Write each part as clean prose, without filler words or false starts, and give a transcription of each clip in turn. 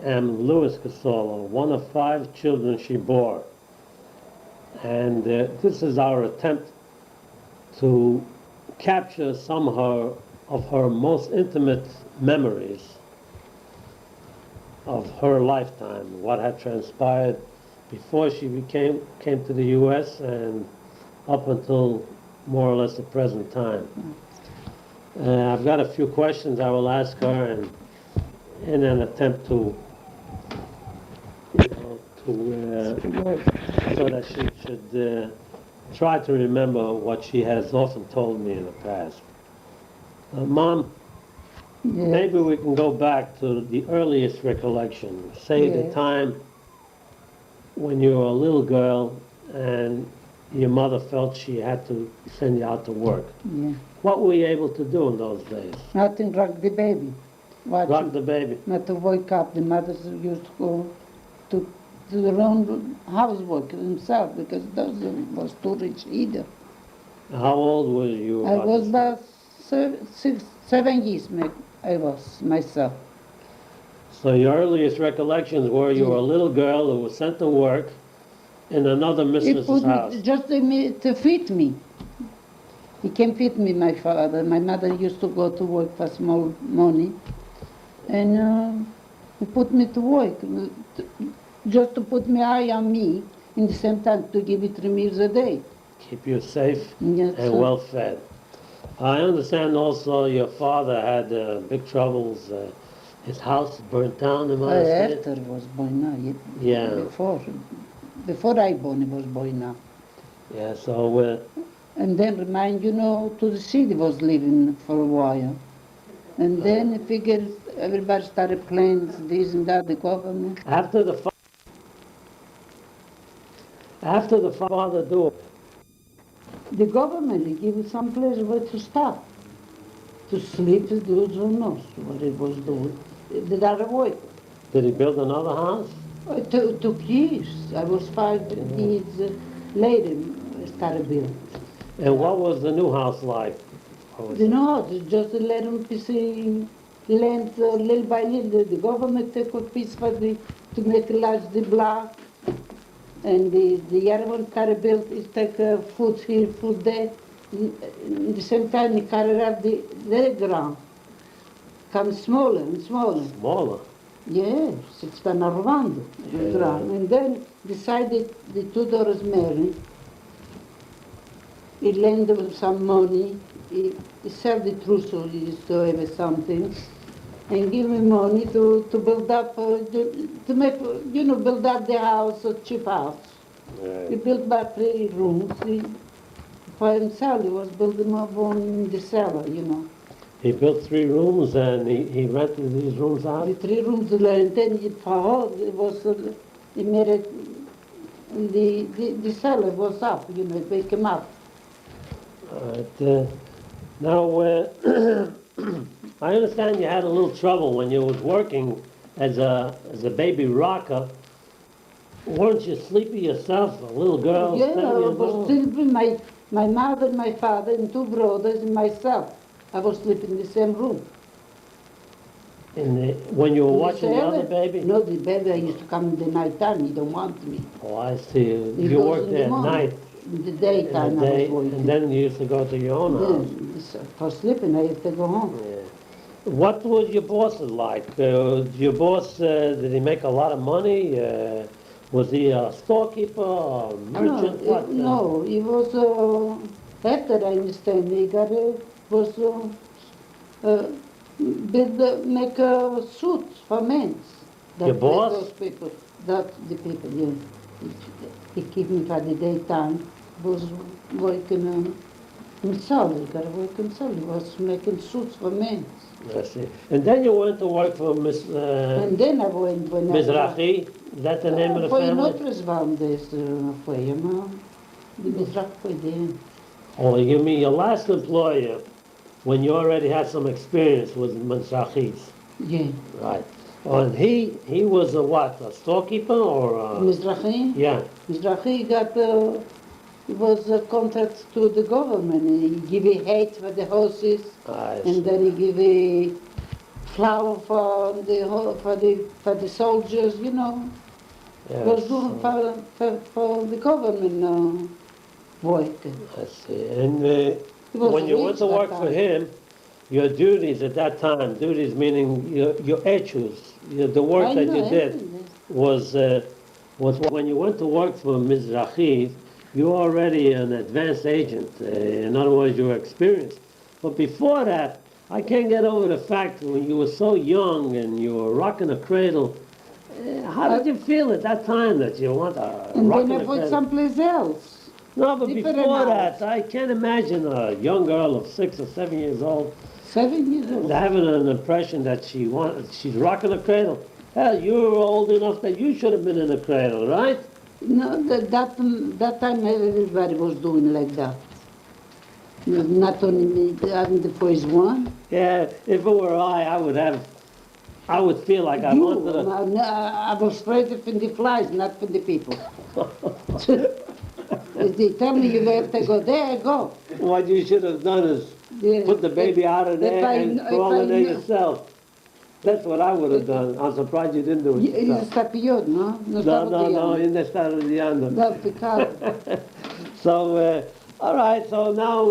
am Louis Cassorla, one of 5 children she bore. And this is our attempt to capture some of her most intimate memories of her lifetime, what had transpired before she came to the U.S. and up until more or less the present time. I've got a few questions I will ask her, and in an attempt to, so that she should try to remember what she has often told me in the past. Mom, maybe we can go back to the earliest recollection, say the time when you were a little girl and your mother felt she had to send you out to work. Yeah. What were you able to do in those days? Nothing, rock the baby. Rock the baby? Not to wake up. The mothers used to go to their own housework themselves because those was too rich either. How old were you? I was about 7 years, I was myself. So your earliest recollections were you were a little girl who was sent to work in another mistress's house. Just to feed me. He can feed me, my father. My mother used to go to work for small money. And he put me to work, just to put my eye on me, in the same time to give me 3 meals a day. Keep you safe and well fed. I understand also your father had big troubles. His house burnt down, am I saying? After it was born now. Yeah. Before I born, it was born now. Yeah, so... and then remind, to the city was living for a while. And then I figured everybody started playing this and that, the government. After the father do, the government gave some place where to stop. To sleep, who knows what it was doing. Did that work? Did he build another house? It took years. I was 5 years later I started building. And what was the new house like? The new house, just a little piece of land, little by little. The government took a piece for to make large the block. And the other one started built, is take food here, food there. In the same time, he carried up the ground. Come smaller and smaller. Smaller? Yes, it's been around the ground. And then decided the 2 daughters married. He lent them some money. He sold the trousseau, he used to have something. And give me money to build up, to make, build up the house, a cheap house. Right. He built about 3 rooms. For himself, he was building up in the cellar, He built 3 rooms and he rented these rooms out? The 3 rooms, and then for her, it was, he made it, the cellar was up, it came up. All right. Now, I understand you had a little trouble when you was working as a baby rocker. Weren't you sleepy yourself, a little girl? Yeah, I was sleeping. My mother, my father, and 2 brothers, and myself. I was sleeping in the same room. When you were watching the other baby? No, the baby used to come in the night time. He don't want me. Oh, I see. You worked there at night. In the daytime, I was working. And then you used to go to your own house. For sleeping, I had to go home. Yeah. What was your boss like? Your boss, did he make a lot of money? Was he a storekeeper or merchant? No, he was, after I understand, he make suits for men. Your boss? Those people, the people, yeah. He keep me for the daytime, was working himself, he got to work himself, he was making suits for men. I see. And then you went to work for Miss... and then I went... Mizrahi? Is that the name of the Foi family? noutras bandas, foi de Mizrahi foi dentro. Oh, you mean your last employer, when you already had some experience, was Mizrahi's? Yeah. Right. Oh, and he was a what, a storekeeper or... Mizrahi? Yeah. Mizrahi got... It was a contract to the government. He gave a hay for the horses, and then he gave flour for the soldiers, you know. Was Yes, doing for the government work. I see. And was when you went rich to that work for time. him, your duties at that time, duties meaning your issues, the work I that know you did everything. was when you went to work for Mizrahi, you were already an advanced agent. In other words, you were experienced. But before that, I can't get over the fact when you were so young and you were rocking a cradle. How did you feel at that time that you want a And then rocking I a put cradle? someplace else. No, but Different before house. that, I can't imagine a young girl of 6 or 7 years old 7 years old. having an impression that she's rocking a cradle. Hell, you were old enough that you should have been in a cradle, right? No, that time everybody was doing like that. Not only me, I'm the first one. Yeah, if it were I would feel like I wanted to. I was afraid of the flies, not for the people. If they tell me you have to go there, go. What you should have done is Yeah. put the baby out of there and crawl in there yourself. That's what I would have done. I'm surprised you didn't do it Isso yourself. está pior, não? Não No, estava no, no, pior. ainda está rodeando. Não, ficava. So, all right, so now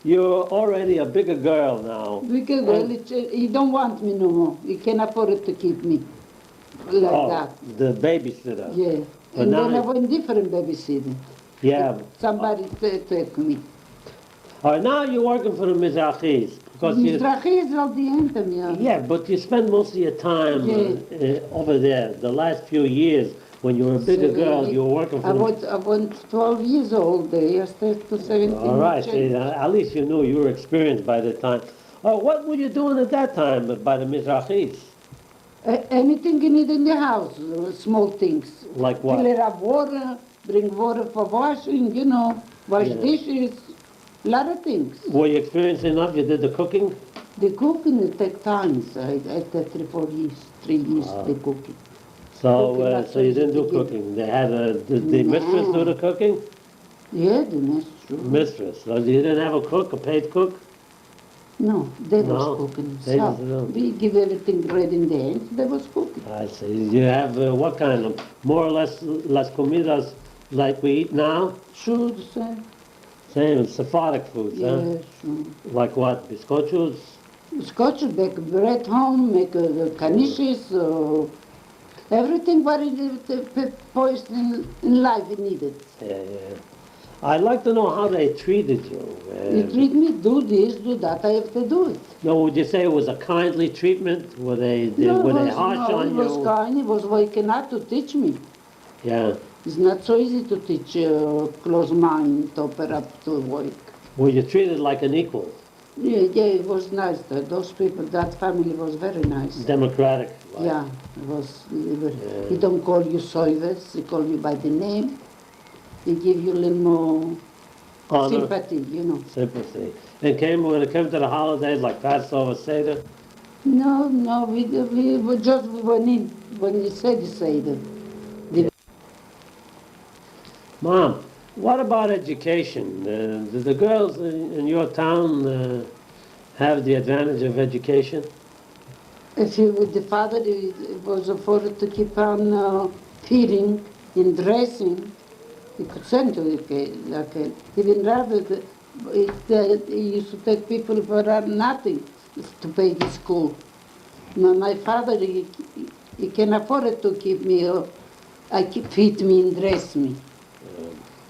you're already a bigger girl now. Because he don't want me no more. He can afford to keep me like Oh, that. the babysitter. Yeah. But And now then I went different babysitting. Yeah. Somebody take me. All right, now you're working for the Mizrahis. Because Mizrahi is al diente, yeah. yeah, but you spend most of your time over there. The last few years, when you were a bigger girl, you were working for I them. was 12 years old there. I stayed to 17. All right, see, at least you knew you were experienced by the time. Oh, what were you doing at that time by the Mizrahis? Anything you need in the house, small things. Like what? Fill up water, bring water for washing, you know, wash Yeah. dishes, a lot of things. Were you experienced enough? You did the cooking? The cooking it take time. I take 3 years, 3 years the cooking. So, Cooking, that's so you what didn't do you do. cooking. They had the mistress do No. the cooking? Yeah, that's true. Mistress. So you didn't have a cook, a paid cook? No, they No, was cooking. they So just don't. we give everything ready in the end. They was cooking. I see. You have what kind of, more or less, las comidas like we eat now? Sure, the same. Same, Sephardic foods, Yeah, huh? sure. Like what? Biscochos? Scotch, bake bread home, make canisters, everything what the poison in life needed. Yeah, yeah. I'd like to know how they treated you. You treat me, do this, do that, I have to do it. No, would you say it was a kindly treatment? Were they No, were it they was, harsh no, on it was you? kind, it was waking up to teach me. Yeah. It's not so easy to teach close mind, to open up to work. Were you treated like an equal? Yeah, it was nice. Those people, that family was very nice. Democratic? Like. Yeah, it was. He don't call you Soives, he call you by the name. He give you a little more Honor, sympathy, you know. sympathy. And when it came to the holidays like Passover, Seder? No, we just went in when you said Seder. Mom, what about education? Do the girls in your town have the advantage of education? If you with the father, it was afforded to keep on feeding and dressing. He could send to like even rather, he used to take people for nothing to pay the school. My father, he can afford it to keep me, feed me and dress me.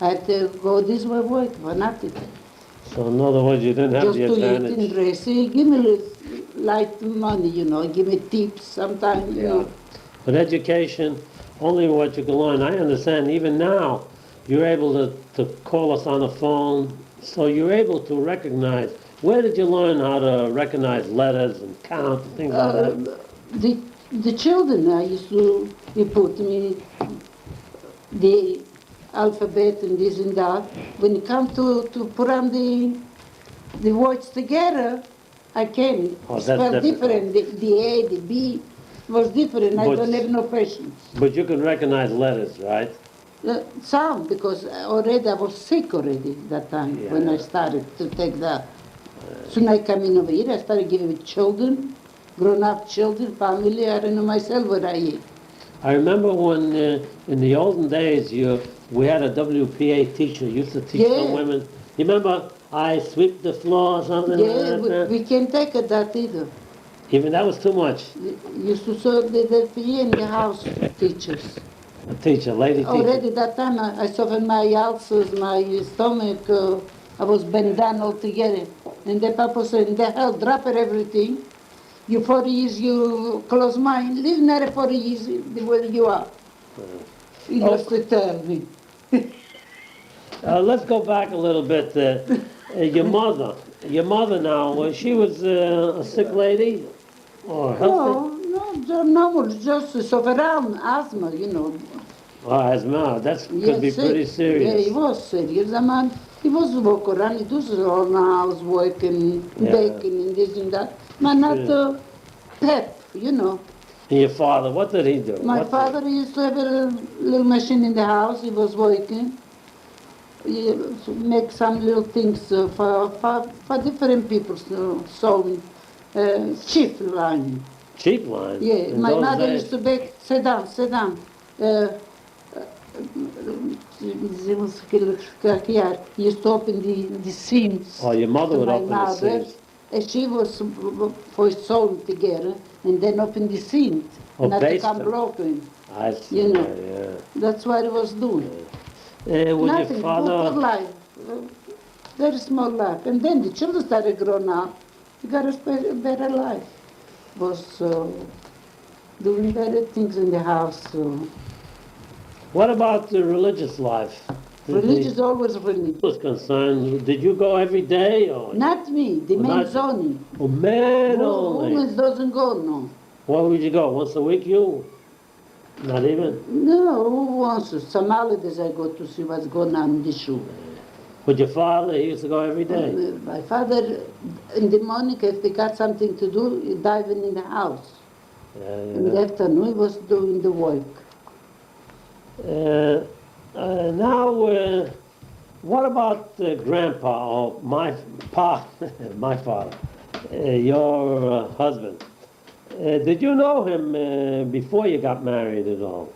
I had to go this way work for nothing. So in other words, you didn't have Just the to eat and advantage. dress. He give me light money, you know, give me tips sometimes, you know. But education, only what you can learn. I understand even now, you're able to call us on the phone, so you're able to recognize. Where did you learn how to recognize letters and count and things like that? The children, I used to, he put me the alphabet and this and that. When it come to put on the words together, I can Oh, that's spell difficult. different. The A, the B was different. I But- don't have no patience. But you can recognize letters, right? Some, because already I was sick already that time when I Yeah. started to take the. Soon I come in over here, I started giving it children. grown-up children, family. I don't know myself what I eat. I remember when, in the olden days, we had a WPA teacher, used to teach the Yeah. women. You remember, I sweep the floor or something Yeah, like that? we can't take it that either. Even that was too much. Used to serve the PA in the house teachers. A teacher, lady teacher. Already that time I suffered my ulcers, my stomach, I was bent down altogether. And the papa said, the hell, drop it everything. You 40 years, you close mind, live another 40 years the way you are. He used to tell me. Let's go back a little bit. Your mother now, she was a sick lady or healthy? No, just normal, just suffer asthma, you know. Oh, asthma, that could Yes, be pretty sick. serious. Yeah, he was serious. The man, he was walking around, he does all the house working, Yeah. baking and this and that. But not pep, you know. And your father, what did he do? My father used to have a little machine in the house, he was working. He used to make some little things for different people, so cheap line. Cheap line? Yeah, in my those mother days? used to bake, sit down. He used to open the seams. Oh, your mother to would my open the mother, seams. and she was for sewing together, and then open the seams, Oh, not to baste come them. broken. I see, You know. yeah. That's what he was doing. Was your Nothing, good father... life, very small life. And then the children started growing up, he got a better life. Was doing better things in the house. What about the religious life? Religious, always religious. Was concerned, did you go every day or? Not me, the Well, men's not- only. Oh, man only. Women doesn't go, no. Where would you go? Once a week, you? Not even? No, who wants to? Some holidays I go to see what's going on in the shul. With your father, he used to go every day. My father, in the morning, if they got something to do, he diving in the house. In the afternoon, he was doing the work. Now, what about Grandpa or my my father, your husband? Did you know him before you got married at all?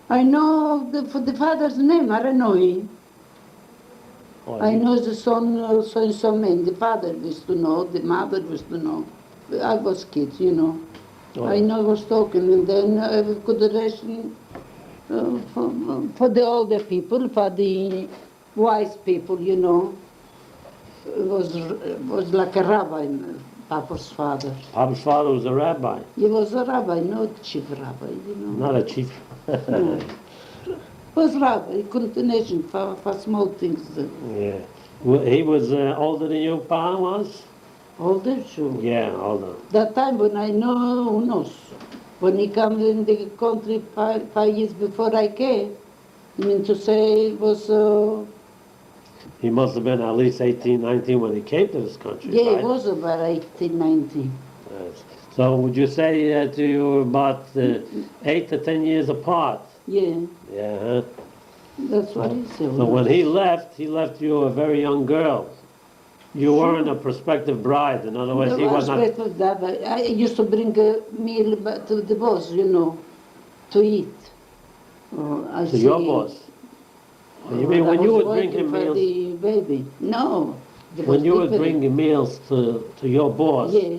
I know the father's name, I don't know him. Or I you- know the son, so man. The father used to know, the mother used to know. I was kids, you know. Oh, I know I was talking, and then I have good relation for the older people, for the wise people, you know. It was like a rabbi, Papa's father. Papa's father was a rabbi, He was a rabbi, not chief rabbi, you know. not a chief. No. Was rabbi, continuation for small things. Yeah. He was older than your pa was? Older, sure. Yeah, older. That time when I know, who knows? When he comes in the country 5 years before I came, I mean to say it was, He must have been at least 18, 19 when he came to this country, yeah, right? it was about 18, 19. Yes. So would you say that you were about 8 to 10 years apart? Yeah, Yeah. Huh? that's what he said. So when he left you a very young girl. You weren't a prospective bride. In other words, he was not. Of that, but I used to bring a meal to the boss, you know, to eat. I To your boss. You mean when you would bring him for meals? the baby. No. there was When you would different. bring meals to your boss, Yeah.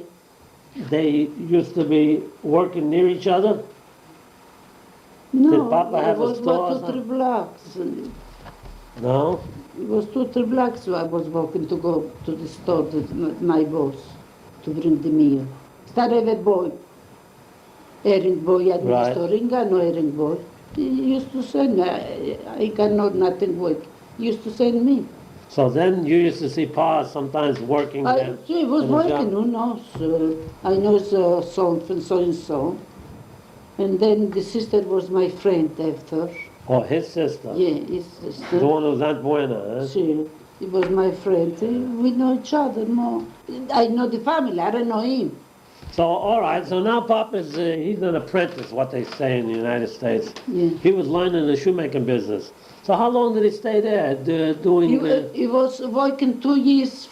they used to be working near each other? No, Papa have it a was store or about 2-3 something? blocks. No? It was 2-3 blocks so I was walking to go to the store with my boss to bring the meal. Started a boy, errand boy at Right. the store, ain't got no errand boy. He used to send me, I got nothing work. He used to send me. So then you used to see Pa sometimes working there? He was in a working, job? who knows? I know so and so. And then the sister was my friend after. Oh, his sister? Yeah, his sister. The one who's Aunt Buena, huh? She was my friend. We know each other more. I know the family, I don't know him. So, all right, so now Papa's, he's an apprentice, what they say in the United States. Yeah. He was learning the shoemaking business. So how long did he stay there doing the... He was working 2 years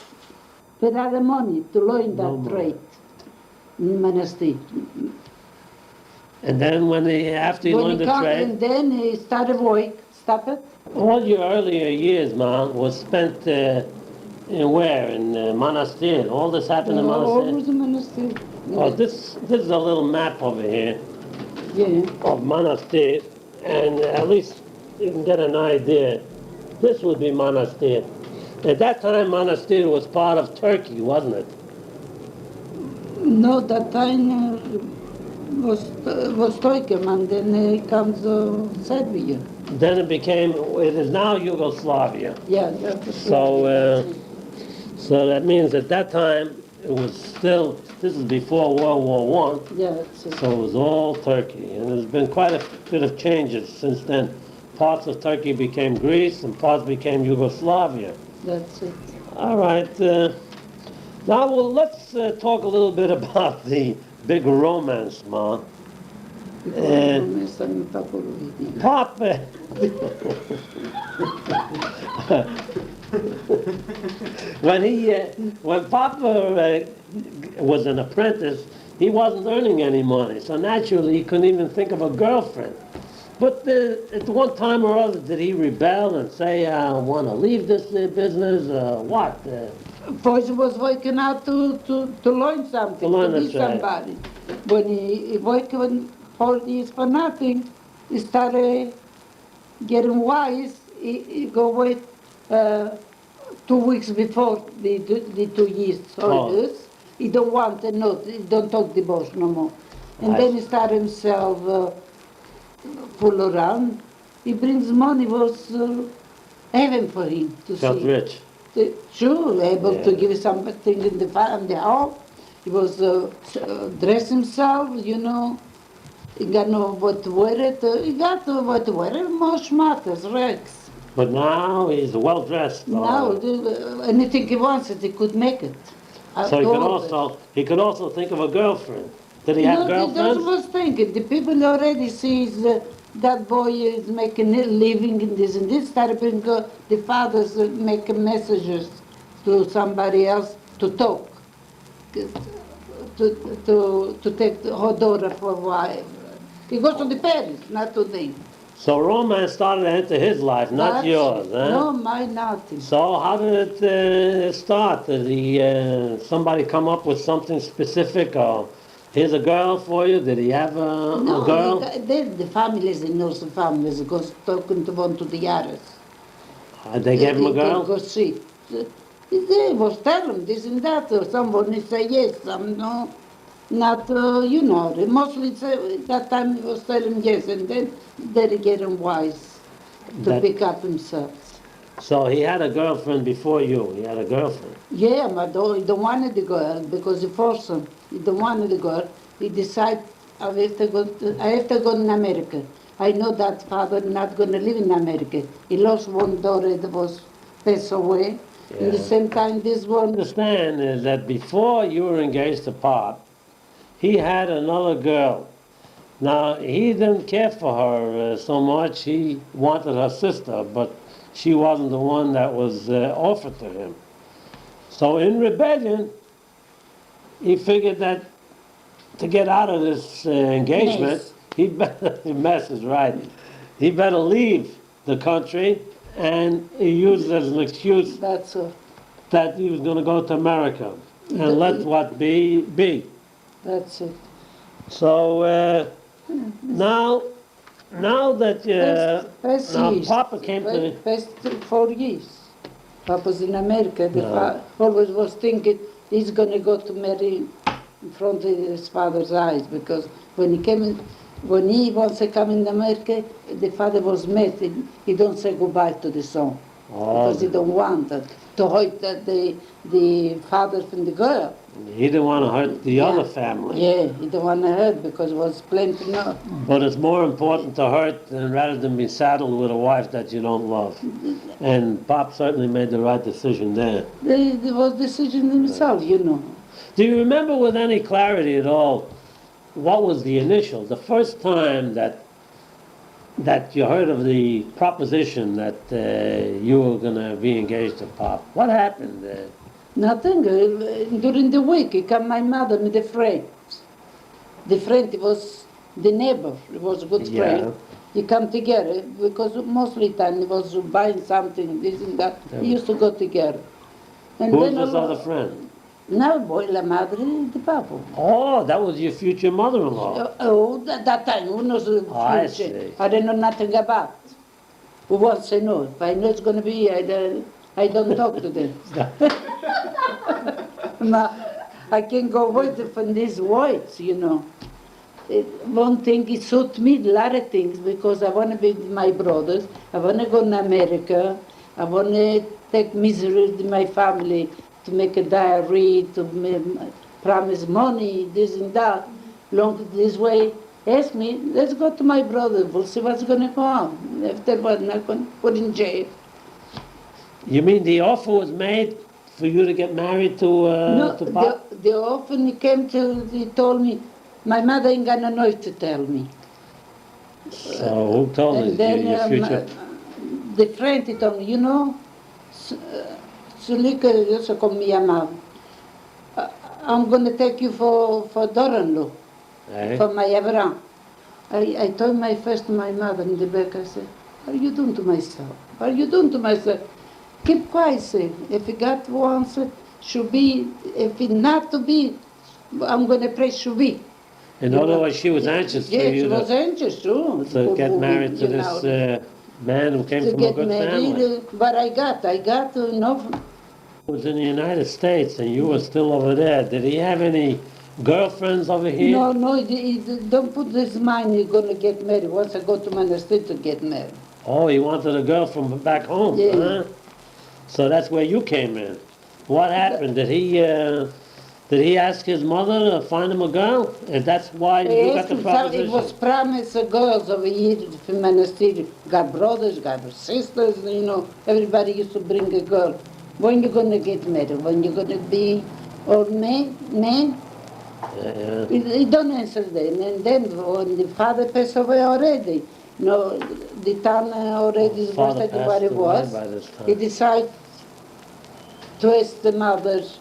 without the money to learn that No more. trade. in monastery. And then after he When learned he the come, trade, and then he started work. Stop it. all your earlier years, man, was spent in where? In monastery. All this happened in monastery. Always in monastery. Oh, this is a little map over here Yeah. of monastery, and at least you can get an idea. This would be monastery. At that time, monastery was part of Turkey, wasn't it? No, that time was Stoicham, and then comes Serbia. Then it is now Yugoslavia. Yeah, that was So, that's it. So that means at that time, it was still, this is before World War One, Yeah, that's it. so it was all Turkey. And there's been quite a bit of changes since then. Parts of Turkey became Greece and parts became Yugoslavia. That's it. All right. Now, well, let's talk a little bit about the big romance, Ma. Pop, when Papa was an apprentice, he wasn't earning any money, so naturally he couldn't even think of a girlfriend. But at one time or other, did he rebel and say, I want to leave this business, what? First he was working out to learn something, To learn to be the trade. somebody. When he worked 4 years for nothing, he started getting wise. He go away 2 weeks before the 2 years holidays. He don't want to know, he don't talk divorce no more. And then he started himself fool around. He brings money, was heaven for him to Felt see. rich. Sure, able to Yeah. give something in the home. He was dress himself, you know. He got no what to wear it. He got what to wear it. More smarters, Rex. But now he's well dressed. Now, anything he wants, he could make it. So All he could also think of a girlfriend. Did he You have know, that's girlfriends? what I was thinking. The people already sees that boy is making a living in this and this. Started bring the fathers making messages to somebody else to talk, to take her daughter for a wife. He goes to the parents, not to them. So romance started to enter his life, not That's- yours, huh? No, my nothing. So how did it start? Did somebody come up with something specific, or here's a girl for you? Did he have a girl? The families in those families goes talking to one to the others. They gave him a girl? Go see. They was telling this and that. Someone would say yes, some no. Not, you know, they mostly say, that time he was telling yes, and then they get him wise to That- pick up themselves. So he had a girlfriend before you. He had a girlfriend. Yeah, but he don't want the girl because he forced him. He don't want the girl. He decided, I have to go in America. I know that father not going to live in America. He lost one daughter that was passed away. In the Yeah. same time, this one, Understand is that before you were engaged to Pop, he had another girl. Now, he didn't care for her so much. He wanted her sister, but she wasn't the one that was offered to him. So in rebellion, he figured that to get out of this engagement, Mess. he better, mess is right, he better leave the country, and he used it as an excuse that's that he was going to go to America and let what be. that's it. So now that Past now years. Papa came to Past 4 years. Papa's in America. The No. always was thinking he's going to go to marry in front of his father's eyes because when he wants to come in America, the father was mad. He don't say goodbye to the son because he don't want it, to hurt the father from the girl. he didn't want to hurt the Yeah. other family. Yeah, he don't want to hurt because it was plenty no. But it's more important to hurt than rather than be saddled with a wife that you don't love. And Pop certainly made the right decision there. They was decision himself, you know. Do you remember with any clarity at all what was the initial, the first time that you heard of the proposition that you were going to be engaged to Pop? What happened? Nothing. During the week, he come my mother with a friend. the friend was the neighbor, it was a good Yeah. friend. You come together because mostly time he was buying something, this and that. We used to go together. And Who's then this other friend? now, boy, la madre di papo. Oh, that was your future mother-in-law. Oh, that time, who knows the future? I see. I don't know nothing about. Who wants to know? If I know it's going to be, I don't talk to them. Ma, I can go away from these words, you know. One thing it suits me, a lot of things, because I want to be with my brothers. I want to go to America. I want to take misery with my family, to make a diary, to promise money, this and that. Long this way, ask me, let's go to my brother. We'll see what's going to go on. After what, not going to put in jail. You mean the offer was made for you to get married to No, Pop? the often he came to, he told me, my mother ain't got no noise to tell me. So who told And you then your future? the friend he told me, you know, Sulika, eso como me llamaba, I'm going to take you for daughter-in-law, Eh? for my Abraham. I told my first my mother in the back, I said, what are you doing to myself? What are you doing to myself? Keep quiet, say. If you got once, should be. If it not to be, I'm going to pray should be. In You other know. words, she was anxious for Yeah, you she was to anxious too. get married to this man who came to from a get good married, family. but I got enough. He was in the United States and you were still over there. Did he have any girlfriends over here? No, don't put this mind you're going to get married. Once I go to monastery to get married. Oh, he wanted a girl from back home, Yeah. huh? So that's where you came in. What happened? Did he ask his mother to find him a girl? And that's why you got the It was proposition? promised girls over here from monastery. Got brothers, got sisters, you know. Everybody used to bring a girl. When you going to get married? When you going to be old man? Yeah. He don't answer then. And then when the father passed away already, no, the town already was Father what it passed away was. by this He time. decided to ask the mothers,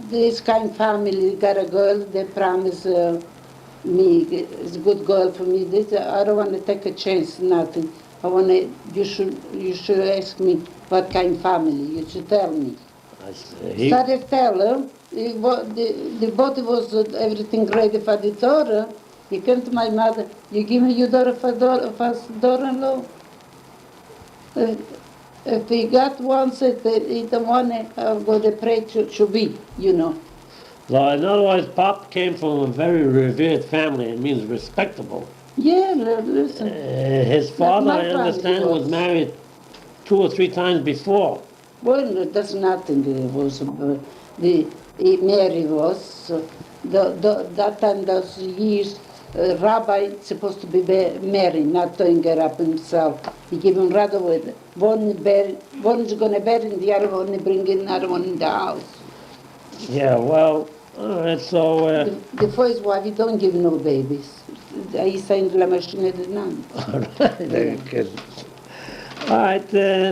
this kind family got a girl, they promise me, it's a good girl for me. This, I don't want to take a chance, nothing. I want to, you should ask me what kind family, you should tell me. I see. Started tell her, the body was everything ready for the daughter. He came to my mother, you give me your daughter for daughter-in-law? If he got one, said that he don't want it, I'm going to pray to be, you know. So in other words, Pop came from a very revered family. It means respectable. Yeah, listen. His father, my I family understand, was was. married 2 or 3 times before. Well, that's nothing. It was Mary was that time those years. Rabbi supposed to be married, not doing it up himself. He gave him rather with one is going to bury, and the other one bring in another one in the house. Yeah, well, all right, so... The first wife, he don't give no babies. He's saying la machine de none. All right, very good. All right,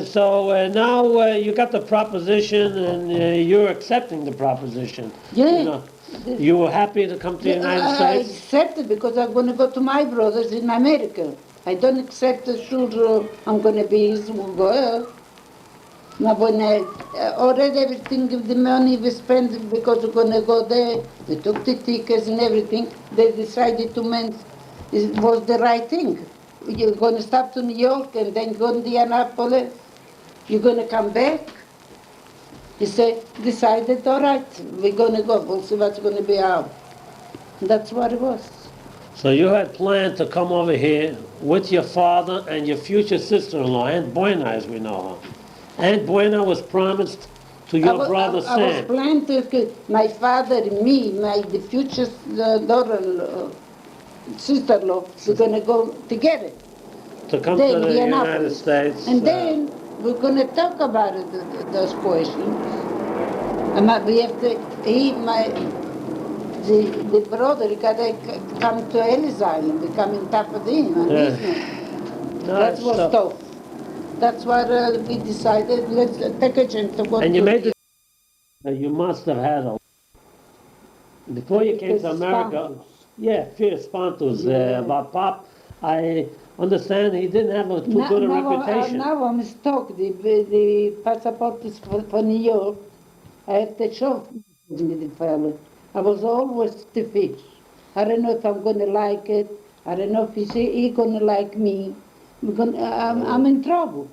so now you got the proposition and you're accepting the proposition. Yeah. You know, you were happy to come to the United I States? accept it because I'm going to go to my brothers in America. I don't accept the children I'm going to be his girl. Now when I already everything, the money we spent because we're going to go there, they took the tickets and everything, they decided to make, it was the right thing. You're going to stop to New York and then go to Indianapolis. You're going to come back. He said, decided, all right, we're going to go. We'll see what's going to be out. That's what it was. So you had planned to come over here with your father and your future sister-in-law, Aunt Buena, as we know her. Aunt Buena was promised to your brother I was Sam. planning to, my father, me, the future daughter, sister-in-law, we're going to go together. To come Then to the United Indianapolis. States. And then we're going to talk about it, those questions. We have to, the brother, he got to come to Ellis Island, become in Tapadine. That was so- tough. That's why we decided, let's take a chance to go And to you made the... You must have had a... Before you came to Because America, Spantus. yeah, fear Spantus. Yeah. But Pop, I understand he didn't have a too Now, good a now, reputation. now I'm stuck. The passport is for New York. I have to show me the fellow. I was always the fish. I don't know if I'm going to like it. I don't know if he's going to like me. I'm in trouble.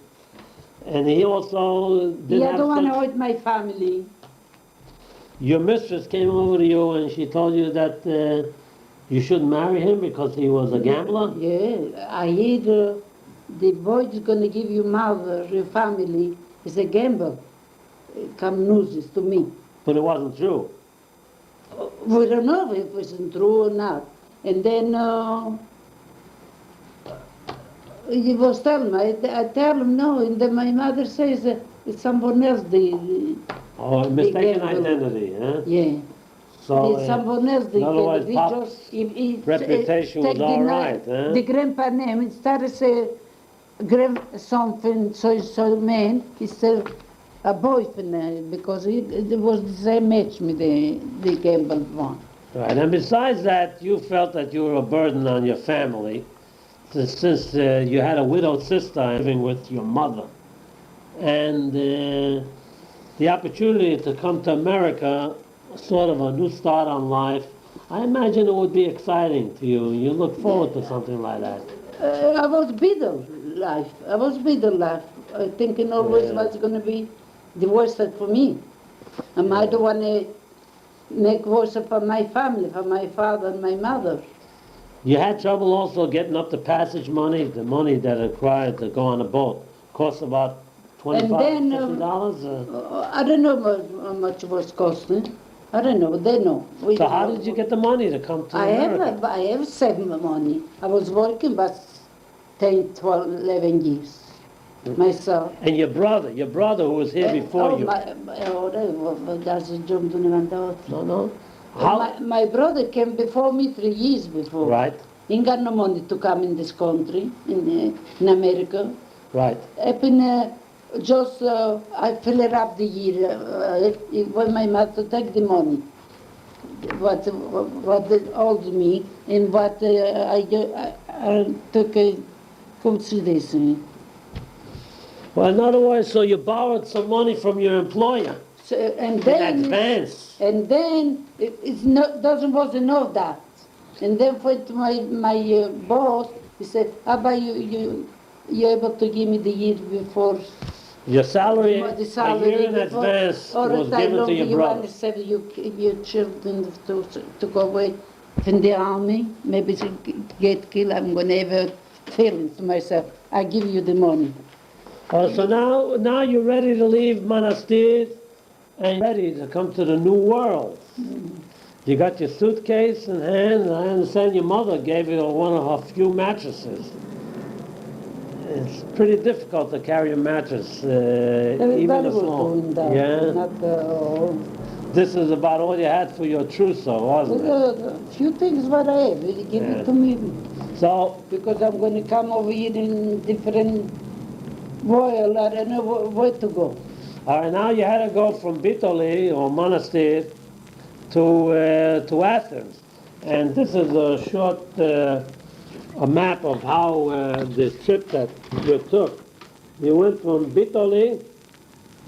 And he also didn't Yeah, I have don't want to such... hurt my family. Your mistress came over to you and she told you that you shouldn't marry him because he was a gambler? Yeah, I hear the boy is going to give you mother, your family, is a gamble. Come news to me. But it wasn't true. We don't know if it's true or not. And then he was telling me, I tell him no, and then my mother says it's someone else, Oh, mistaken gamble. identity, huh? Yeah. So, It's someone else, in other words, he Pop's just, he reputation was take all right, huh? the grandpa name, instead of say, grand something, so man, he said, a boyfriend, because it was the same age with the gamble one. Right, and besides that, you felt that you were a burden on your family since you had a widowed sister living with your mother. And the opportunity to come to America, sort of a new start on life, I imagine it would be exciting to you. You look forward to something like that. I was bitter life. I was bitter life. Thinking always Yeah. what's going to be the worst for me. And I don't want to make worse for my family, for my father and my mother. You had trouble also getting up the passage money, the money that it required to go on a boat. Cost about $25, then, $50? I don't know how much it was costing. I don't know. They know. We So don't how know. did you get the money to come to I America? I have saved my money. I was working but 10, 12, 11 years myself. And your brother who was here before you. That's a jump to the No. How? My brother came before me 3 years before. Right, He got no money to come in this country, in America. right. Just I fill it up the year when my mother take the money, what they owed me, and what I took a consideration. Well, in other words, so you borrowed some money from your employer So, and in then advance. And then it's not wasn't know that. And then for my boss, he said, "Abba, you able to give me the year before Your salary, the a salary year in before, advance or was if I given long to your you brother. want to save your children to go away from the army, maybe to get killed, I'm going to have a feeling to myself. I give you the money." Oh, so now you're ready to leave Monastir and ready to come to the new world. You got your suitcase in hand, and I understand your mother gave you one of her few mattresses. It's pretty difficult to carry a mattress, even Everybody a was small. doing that. Yeah. Not, This is about all you had for your trousseau, wasn't it? a few things what I have, you give Yeah. it to me. So, Because I'm going to come over here in different world, I don't know where to go. all right, now you had to go from Bitoli or Monastir to Athens, and this is a short a map of how the trip that you took. You went from Bitoli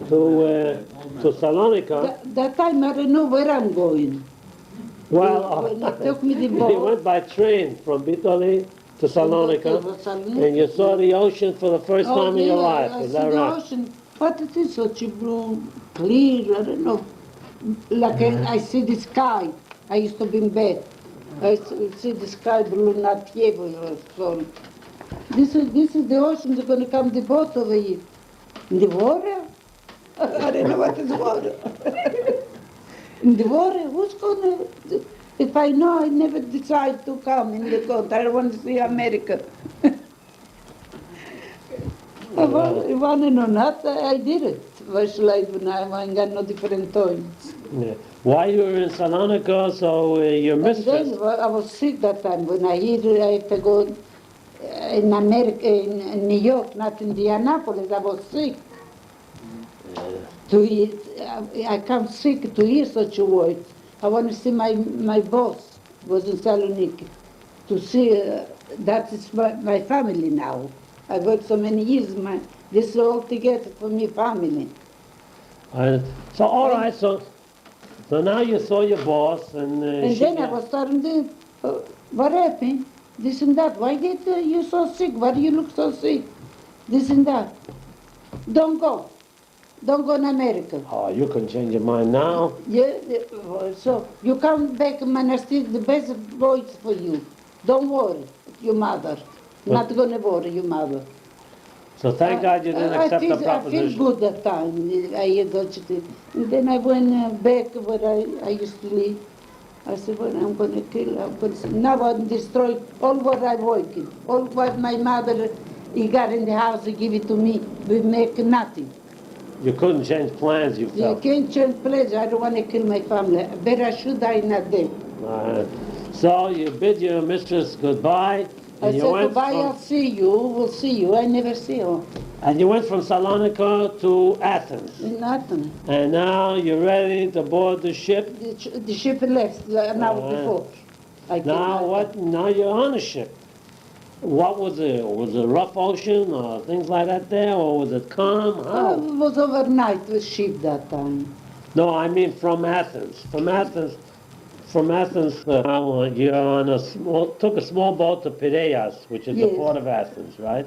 to Salonika. That time I don't know where I'm going. Well, When they took me the you boat. went by train from Bitoli to Salonika, and you saw the ocean for the first time in your life. I Is see that the right? ocean, but it is such a blue, clear, I don't know. Like I see the sky. I used to be in bed. See the sky blue, not yellow. So this is the ocean. They're going to come the boat over here. In the water? I don't know what is water. In the water, who's going to... If I know, I never decide to come in the country. I don't want to see America. I want to know not, I did it. Was life when I got no different toys. Yeah. While you were in Salonika, so your And mistress... then I was sick that time. When I hear I have to go in America, in New York, not Indianapolis, I was sick. To hear, I come sick to hear such a word. I want to see my boss, was in Saloniki, to see that is my family now. I worked so many years, this is all together for me, family. So all right, so now you saw your boss, and And she then I was starting to, what happened? This and that. Why did you so sick? Why do you look so sick? This and that. Don't go. Don't go in America. Oh, you can change your mind now. Yeah, so you come back, Manastir, the best voice for you. Don't worry, your mother. Not going to worry your mother. So thank God you didn't accept the proposition. I feel good that time. I got it. And then I went back where I used to live. I said, well, I'm going to kill, now I'm destroy all what I'm working. All what my mother, he got in the house, he give it to me. We make nothing. You couldn't change plans, you You felt. can't change place. I don't want to kill my family. Better I should die not dead. So you bid your mistress goodbye. I said, goodbye, I'll see you. We'll see you. I never see her. And you went from Salonika to Athens. Nothing. And now you're ready to board the ship. The ship left an hour before. Now you're on a ship. What was it? Was it a rough ocean or things like that there, or was it calm? How? It was overnight with ship that time. No, I mean from Athens. From Athens, you're on took a small boat to Piraeus, which is the port of Athens, right?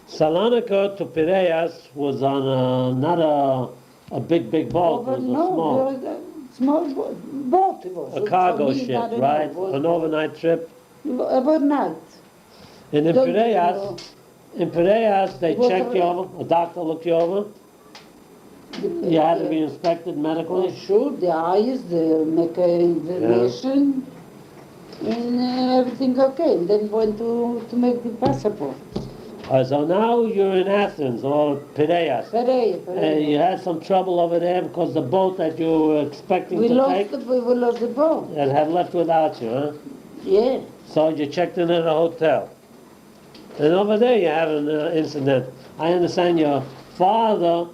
Salonika to Piraeus was on not a big boat. It was a small boat. It was a cargo ship, right? An overnight trip. Overnight. And in Piraeus, they checked you over. A doctor looked you over. You had to be inspected medically. Sure, the eyes, the make examination, and everything okay. And then went to make the passport. So now you're in Athens or Piraeus. Piraeus. You had some trouble over there because the boat that you were expecting we take. We lost the boat. It had left without you, huh? Yeah. So you checked in at a hotel. And over there you had an incident. I understand your father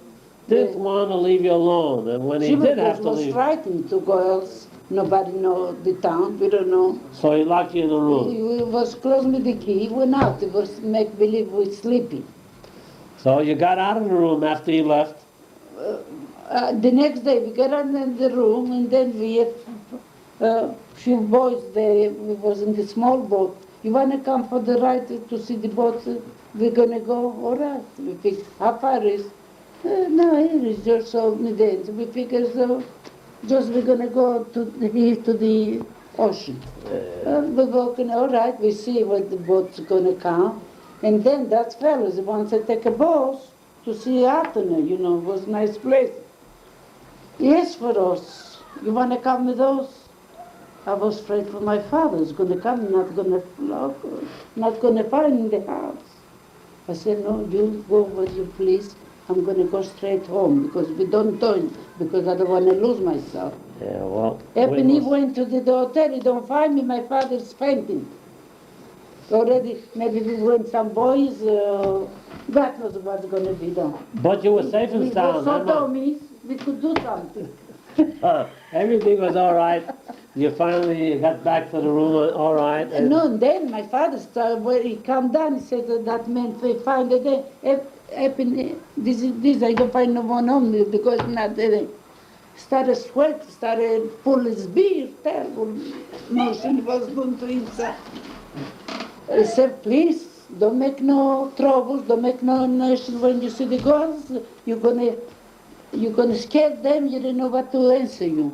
didn't want to leave you alone, and when he did have to leave... He was frightened to go else. Nobody know the town, we don't know. So he locked you in the room? He was closed with the key, he went out, he was make believe we sleeping. So you got out of the room after he left? The next day we got out in the room, and then we have few boys there, we was in the small boat. You want to come for the ride to see the boat? We're going to go, all right. We think, how far is? No, here is just so many. We figure so, just we're going to go to the ocean. We're walking, all right, we see what the boat's going to come. And then that fellows wants to take a boat to see Athens, it was a nice place. Yes, for us. You want to come with us? I was afraid for my father. He's going to come, not going to find in the house. I said, no, you go where you please. I'm going to go straight home because we don't join, because I don't want to lose myself. Yeah, well... When he went to the hotel, he don't find me, my father's fainting. Already, maybe we went some boys, God knows what's going to be done. But you were safe and sound, We were so dummies, we could do something. Everything was all right. You finally got back to the room, all right. And no, and then my father started, when he come down, he said that man find it there. This I don't find no one on me because not there. Started sweat, started pull his beard, terrible motion was going to inside. I said, please, don't make no troubles, don't make no noise when you see the girls. You're gonna scare them, you don't know what to answer you.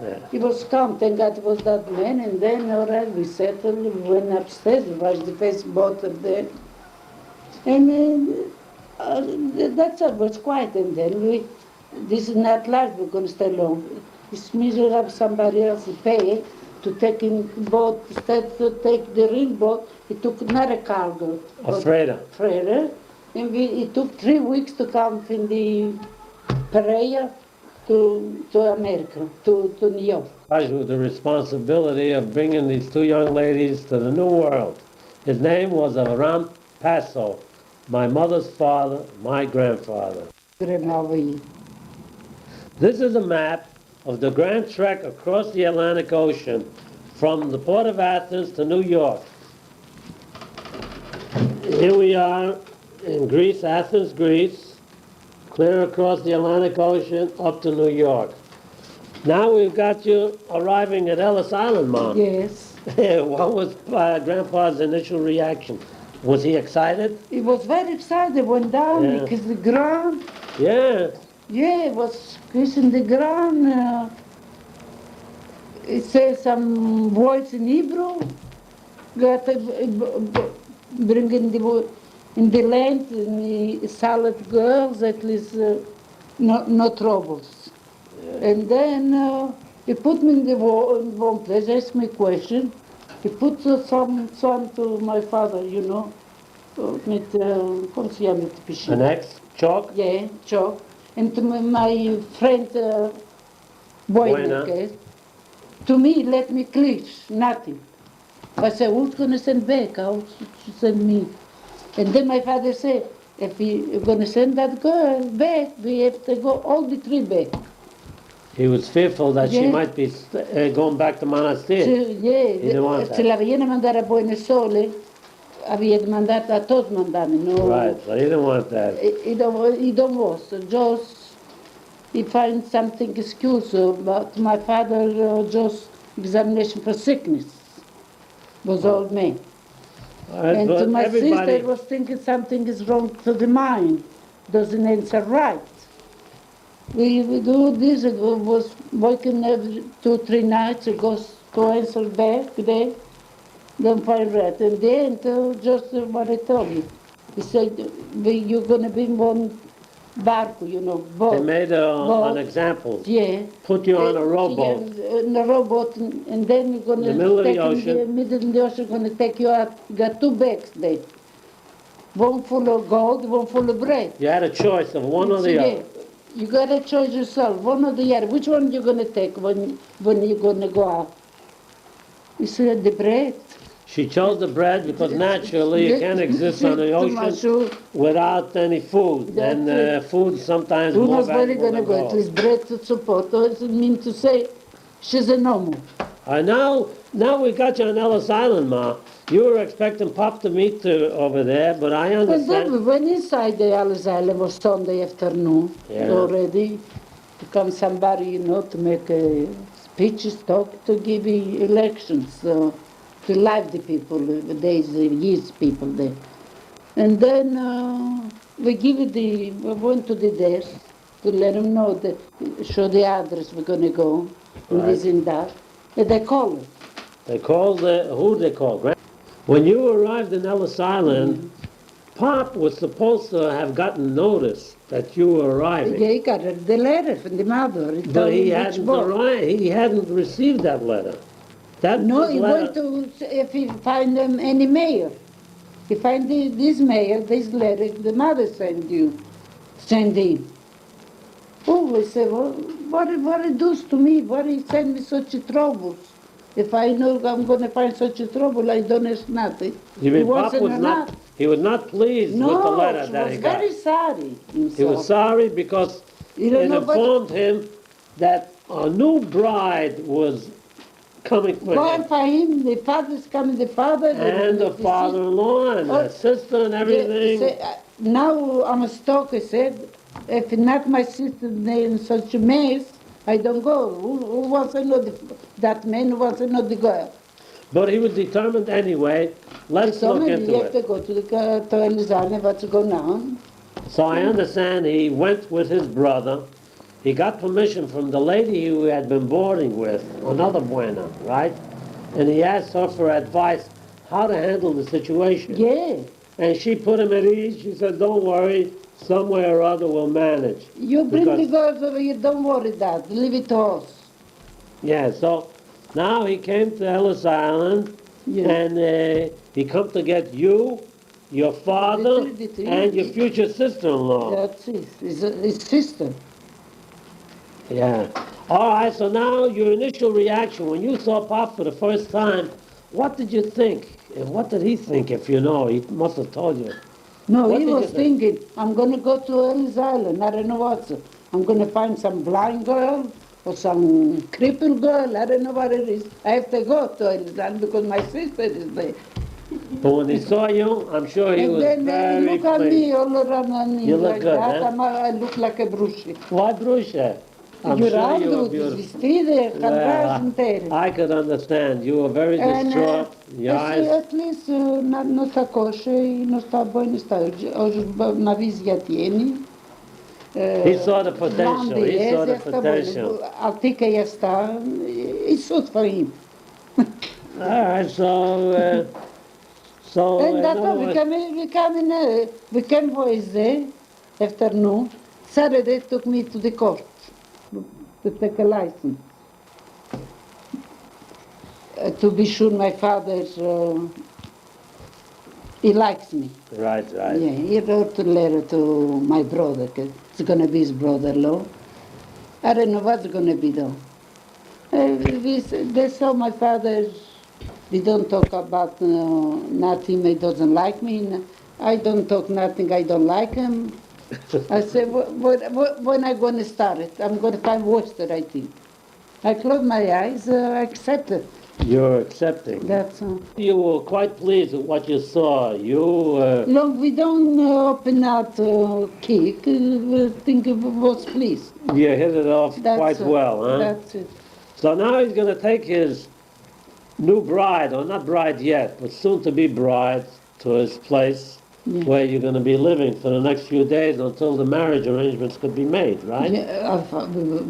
Yeah. He was calm, thank God it was that man, and then all right, we settled, we went upstairs, we washed the face bottle there. And that's all, it was quiet, and then this is not life, we're going to stay long. It's miserable somebody else pay to take in boat, instead to take the real boat, he took another cargo. A freighter. And it took 3 weeks to come from the Pereira to America, to New York. With the responsibility of bringing these two young ladies to the new world. His name was Aram Passo, my mother's father, my grandfather. Grandmother. This is a map of the Grand Trek across the Atlantic Ocean from the port of Athens to New York. Here we are in Greece, Athens, Greece, clear across the Atlantic Ocean up to New York. Now we've got you arriving at Ellis Island, Mom. Yes. What was Grandpa's initial reaction? Was he excited? He was very excited, went down, Yeah. he kissed the ground. Yeah. Yeah, he was kissing the ground. He said some words in Hebrew. Got bringing in the land, and he solid girls, at least no troubles. And then he put me in one place, asked me a question. He put some to my father, you know, met, come si chiama il piscina? An ex? Chalk? Yeah, chalk. And to my friend, Buena. okay? To me, let me glitch, nothing. I said, who's going to send back? How to send me? And then my father said, if you're going to send that girl back, we have to go all the three back. He was fearful that she Yeah. might be going back to Monastir. Se, He didn't want se that. la viene a mandare a Buenos Sole, había mandato a todos mandarmi, no? Right, so he didn't want that. He don't want, so just, he finds something excuse, but my father just examination for sickness was old man. And But my everybody, sister was thinking something is wrong to the mind, doesn't answer right. We do this, it was working every 2-3 nights, it goes to answer back there, don't find right. And then just what I told you, he said, you're going to be in one barco, you know, boat. they made an Boat. example. Yeah. Put you on a rowboat. Yeah, in a rowboat, and then you're going to In the middle of the take in the ocean. middle of the ocean, going to take you out. You got 2 bags there. One full of gold, one full of bread. You had a choice of one or the Yeah. other. You got to choose yourself, one or the other. Which one you going to take when you're going to go out? He said, the bread. She chose the bread because naturally you can't exist on the ocean without any food. And food sometimes Who more knows where you're valuable going to than go? At gold. least bread to support. Doesn't mean to say she's a normal. Now we got you on Ellis Island, Ma. You were expecting Pop to meet you over there, but I But then understand. we went inside the Alice Island was Sunday afternoon Yeah. already. To come somebody, you know, to make a speeches, talk, to give the elections, to live the people, days, years people there. And then we went to the desk to let them know, show the address we're going to go, and Right. this and that. And they called us. They called who they called? When you arrived in Ellis Island, Pop was supposed to have gotten notice that you were arriving. Yeah, he got the letter from the mother. He But told he me which hadn't book. arrived. He hadn't received that letter. That No, he letter, went to, if he find any mail. He find this mail, this letter, the mother send him. Oh, I said, well, what it does to me? What he send me such troubles? If I know I'm going to find such a trouble, I don't ask nothing. you mean He Pop wasn't was not, enough. he was not pleased No, with the letter she that was he got. very sorry himself. He was sorry because You don't it know what- informed him that a new bride was coming for Going him. for him, the father's coming, the father. And the father-in-law and the Oh, sister and everything. Now I'm stuck, I said, if not my sister in such a mess, I don't go. Who wants to know that man who wants to know the girl? But he was determined anyway. Let's So look maybe you into have to it. go to to Elizane, what's going on? So I understand he went with his brother. He got permission from the lady who had been boarding with, another Buena, right? And he asked her for advice how to handle the situation. Yeah. And she put him at ease. She said, don't worry, some way or other we'll manage. You bring the Because- girls over here, don't worry that, leave it to us. Yeah, so now he came to Ellis Island, Yeah. and he come to get you, your father, The three. and your future sister-in-law. That's it, his sister. Yeah. All right, so now your initial reaction when you saw Pop for the first time, what did you think? And what did he think, if you know? He must have told you. No, What he did you was think? thinking, I'm going to go to Ellis Island, I don't know what. I'm going to find some blind girl or some crippled girl. I don't know what it is. I have to go to Elizabeth because my sister is there. But when he saw you, I'm sure he And was then very look at pleased. me all around on me You look like good, that. huh? I look like a bruce. Why, Brusha? I'm sure you were Giurando, beautiful. desvestite, Well, intere. I could understand. You were very And distraught. Your eyes. at least não está coxa e não está bom, não está. Hoje na vizinha tiene. He saw the potential. He saw the Está bom. potential. Altica está. It's good for him. All right, so And in that's other all. We came Wednesday afternoon. Saturday took me to the court to take a license. To be sure my father, he likes me. right. Yeah, he wrote a letter to my brother, 'cause it's going to be his brother-in-law. I don't know what's going to be though. They saw my father, they don't talk about nothing, he doesn't like me. I don't talk nothing, I don't like him. I said, when am I going to start it? I'm going to find Worcester, I think. I close my eyes, I accept it. You're accepting. That's You were quite pleased with what you saw. You, long we don't open out kick, we think it was pleased. you hit it off That's quite well, huh? That's it. So now he's going to take his new bride, or not bride yet, but soon to be bride, to his place Yeah. where you're going to be living for the next few days until the marriage arrangements could be made, right? Yeah,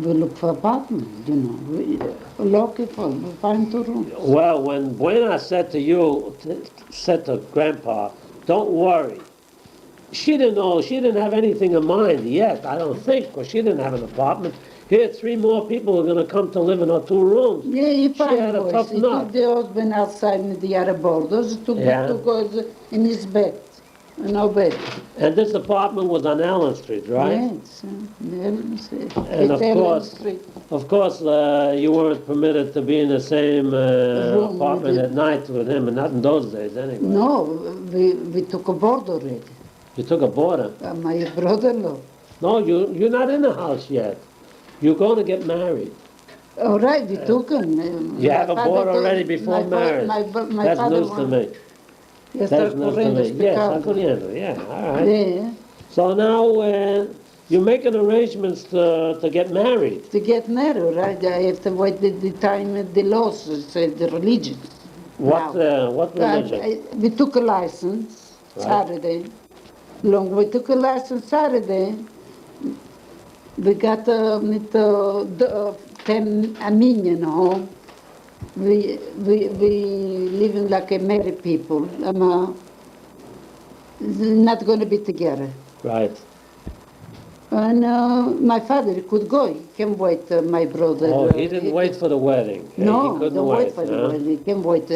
we look for apartment, you know. We look for, we find two rooms. Well, when Buena said to you, said to Grandpa, don't worry, she didn't know, she didn't have anything in mind yet, I don't think, because she didn't have an apartment. Here, 3 more people are going to come to live in our 2 rooms. Yeah, he She find had a boys. tough He nut. took the husband outside with the other borders, took Yeah. the 2 girls in his bed, no bed. And this apartment was on Allen Street, right? Yes, And of Ellen course, Street. Of course, you weren't permitted to be in the same Room apartment with at night with him, and not in those days anyway. No, we took a board already. You took a boarder. My brother-in-law. No, you're not in the house yet. You're going to get married. All right, we took him. You have a board already before marriage. My That's father news to me. Yes, That's news to me. Yes, I could handle it. Yeah, all right. Yeah, So now you're making arrangements to get married. to get married, right? I have to wait the time the laws say the religion. What religion? We took a license Right. Saturday. Long we took a license Saturday. We got the 10 Armenian home. We living like a married people. Not going to be together. Right. And my father could go. He can wait. My brother. Oh, he didn't wait for the wedding. No, he couldn't don't wait for huh? the wedding. He can wait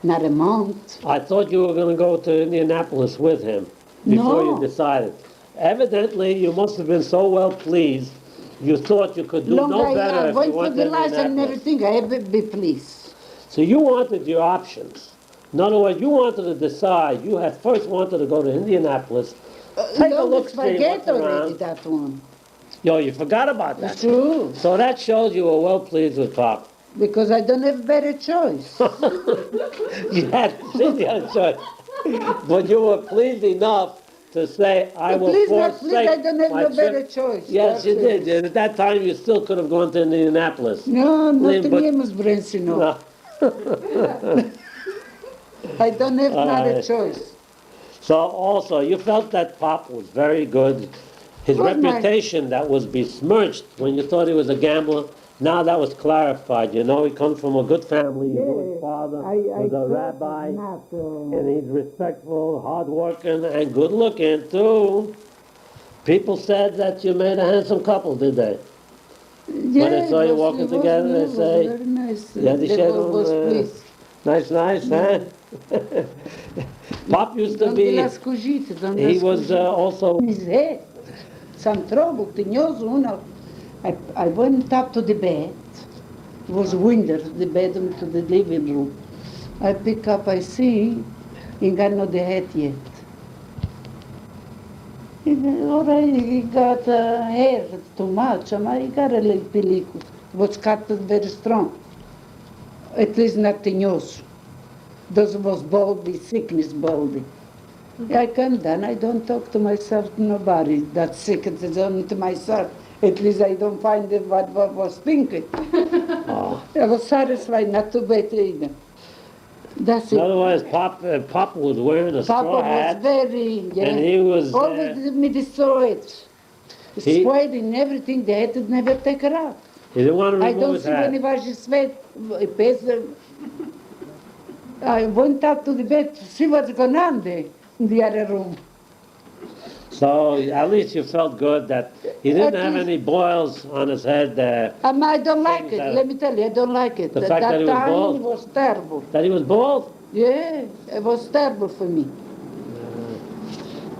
not a month. I thought you were going to go to Indianapolis with him before No. you decided. Evidently, you must have been so well pleased, you thought you could do no better I if wait you for went the to license and Indianapolis. everything. I have to be pleased. So you wanted your options. In other words, you wanted to decide. You had first wanted to go to Indianapolis, take a look, see forget what's already around. that one. Yo, you forgot about that. It's true, So that shows you were well pleased with Pop. because I don't have better choice. You had a choice. But you were pleased enough to say, I will Please, forsake I don't have my no trip. better choice. Yes, That's you it. did. And at that time, you still could have gone to Indianapolis. No, Lynn, not but- Niem's Brensino. No. I don't have another right. choice. So also, you felt that Pop was very good. His Was nice. reputation that was besmirched when you thought he was a gambler, now that was clarified. You know, he comes from a good family. You know, his father was a rabbi. And he's respectful, hardworking, and good-looking, too. People said that you made a handsome couple, did they? Yeah, they saw you it was- walking it was- together, they it was say, very nice. you had to They share was them, pleased. Nice, huh? Pop used to Don't be, las cogite, don't he las was cogite. also, His head, some trouble, tinhoso, uno. I went up to the bed. It was window, the bedroom to the living room. I pick up, I see, he got not the head yet. He already got hair too much, he got a little película. was cut very strong. At least not tinhoso. Those was baldy, sickness baldy. I come down, I don't talk to myself, to nobody. That's sick, it's only to myself. At least I don't find what was thinking. Oh. I was satisfied, not too bad either. That's In it. other words, Papa was wearing a Papa straw was hat, very, and he was, always me destroy it. He- Spoiling everything, they had to never take it out. he didn't want to I remove don't his see when he hat. was his sweat. I went up to the bed to see what's going on there in the other room. So at least you felt good that he didn't At have least- any boils on his head, I don't like Things it. that- Let me tell you, I don't like it. The At fact that he was time, bald? it was terrible. that he was bald. Yeah, it was terrible for me.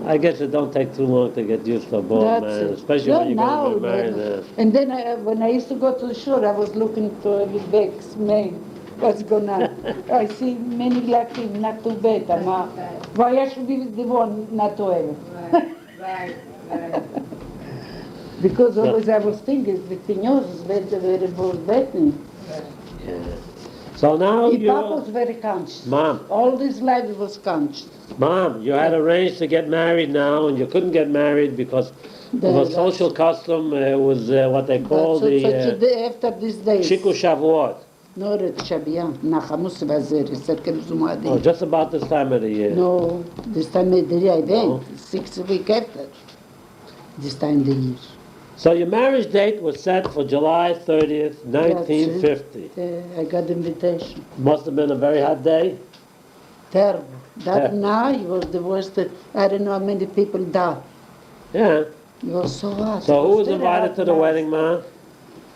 I guess it don't take too long to get used to a bald That's man, it. especially Yeah, when you're now, going to be married. and then when I used to go to the shore, I was looking to every big man. What's going on? I see many like him, not too bad. Why I should be the one not to have it? Right. Because always I was thinking, the thing is very bad. Yeah. So now Papa was you, very conscious. Mom, All his life he was conscious. Mom, you had arranged to get married now, and you couldn't get married because of a That's- social custom. It was what they call That's what the today, after these days. Chiku Shavuot. No, it's Shabian. Nachamus Vazir, Circle Oh, Zumadi. just about this time of the year. No, this time of the year I No. went, 6 weeks after. This time of the year. So your marriage date was set for July 30th, That's it. 1950. I got invitation. Must have been a very hot day. Terrible. That Yeah. night was the worst. I don't know how many people died. Yeah. It was so hot. So It who was very invited hot to the night. wedding, Ma?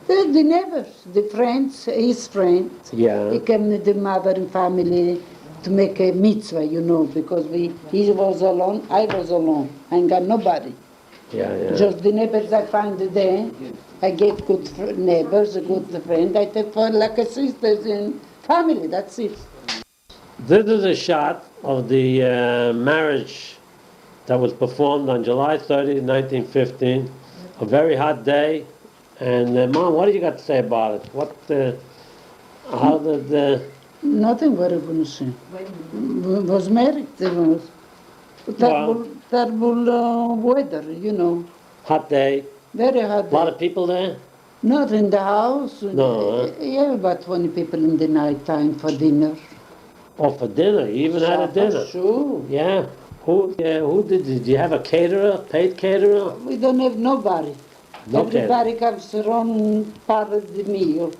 The neighbors, the friends, his friends. Yeah. He came with the mother and family to make a mitzvah, because he was alone, I was alone. I ain't got nobody. Yeah, yeah. Just the neighbors I found there. I gave good neighbors, a good friend. I take for like a sisters and family, that's it. This is a shot of the marriage that was performed on July 30th, 1915. A very hot day. And Mom, what do you got to say about it? How did Nothing very good to say. Was married, it was terrible weather, hot day? very hot. A lot of people there? Not in the house. No, huh? Yeah, about 20 people in the night time for dinner. Oh, for dinner. You even had a dinner. Sure. Yeah. Who did you have a caterer, paid caterer? We don't have nobody. No Everybody comes their own part of the meal.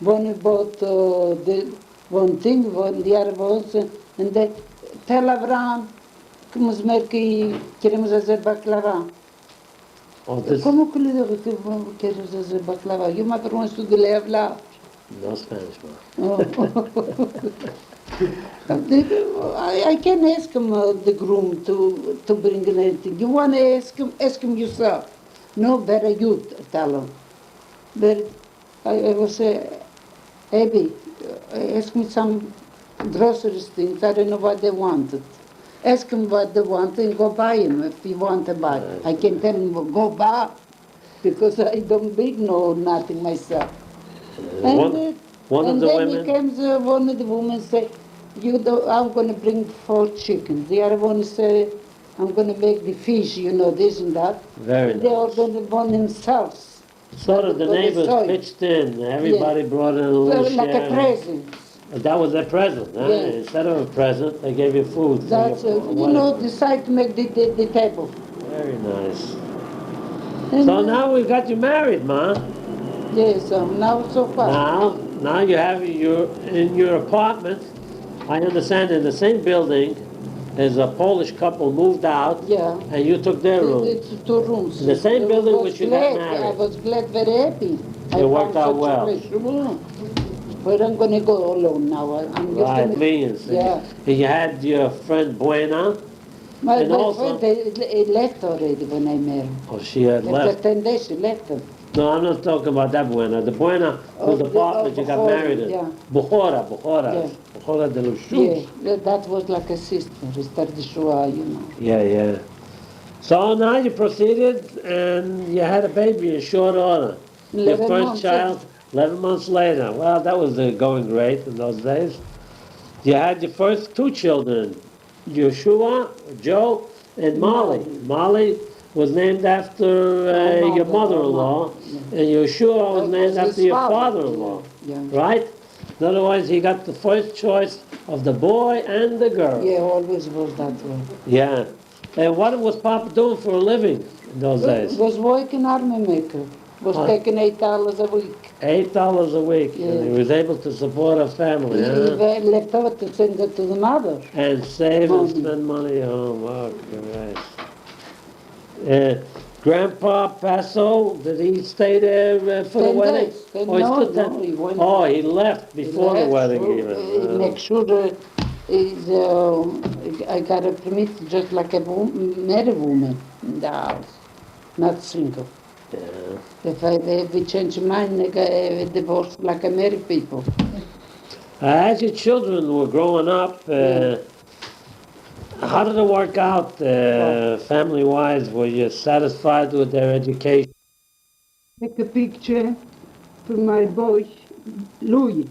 One bought the one thing, the other was, and they tell Abraham, vamos ver que queremos fazer baklava. Oh, this Como que lhe digo que queres fazer baklava? Eu me pergunto de levar. no Spanish, Mom. I can ask him, the groom, to bring anything. You want to ask him yourself. No, better you tell him. But I will say, Abby, ask me some groceries things. I don't know what they wanted. Ask him what they want and go buy him if you want to buy. I can tell him, go buy, because I don't big know nothing myself. One of And the then women. he comes, one of the women say, I'm going to bring 4 chickens. The other one say, I'm going to make the fish, this and that. Very They all nice. going to burn themselves. Sort of the But neighbors soy. pitched in. Everybody brought in a little Like share. a present. That was their present. Huh? Yeah. Instead of a present, they gave you food. for That's, your wedding. decide to make the table. Very nice. And, So now we've got you married, Ma. Yes, now so far. Now you have in your apartment. I understand in the same building, there's a Polish couple moved out, Yeah. and you took their room. It's 2 rooms. The same I building was which you got glad. married. I was glad, very happy. It worked out well. But I'm going to go alone now. I'm just Right, gonna- millions. Yeah. And you had your friend Buena. My And also- friend, they left already when I met him. Oh, she had After left. 10 days, she left him. No, I'm not talking about that Buena. The Buena Oh, whose the- apartment you got Bukhara, married in. yeah. Bukhara. Yeah. Bukhara de los Shus. Yeah, that was like a sister, started Shua. Yeah, yeah. So now you proceeded and you had a baby in short order. Your 11 first months. child, 11 months later. Well, that was going great in those days. You had your first two children, Yeshua, Joe, and Molly. Molly was named after your mother-in-law, and Yeshua was named after your father-in-law, right? In other words, he got the first choice of the boy and the girl. Yeah, always was that way. Yeah. And what was Papa doing for a living in those days? Was working army maker. Was taking $8 a week. $8 a week, Yeah. and he was able to support a family, He huh? left over to send it to the mother. And save and Money. spend money. Oh, wow, great. Grandpa Paso, did he stay there for the 10 wedding? days. Ten- Oh, he no, still no, ten- he went. Oh, he left before the Left, wedding so, even. make sure that I got a permit just like a married woman in the house, not single. Yeah. If we change mine, I got a divorce like a married people. As your children were growing up, how did it work out family-wise? Were you satisfied with their education? Take a picture for my boy, Louis,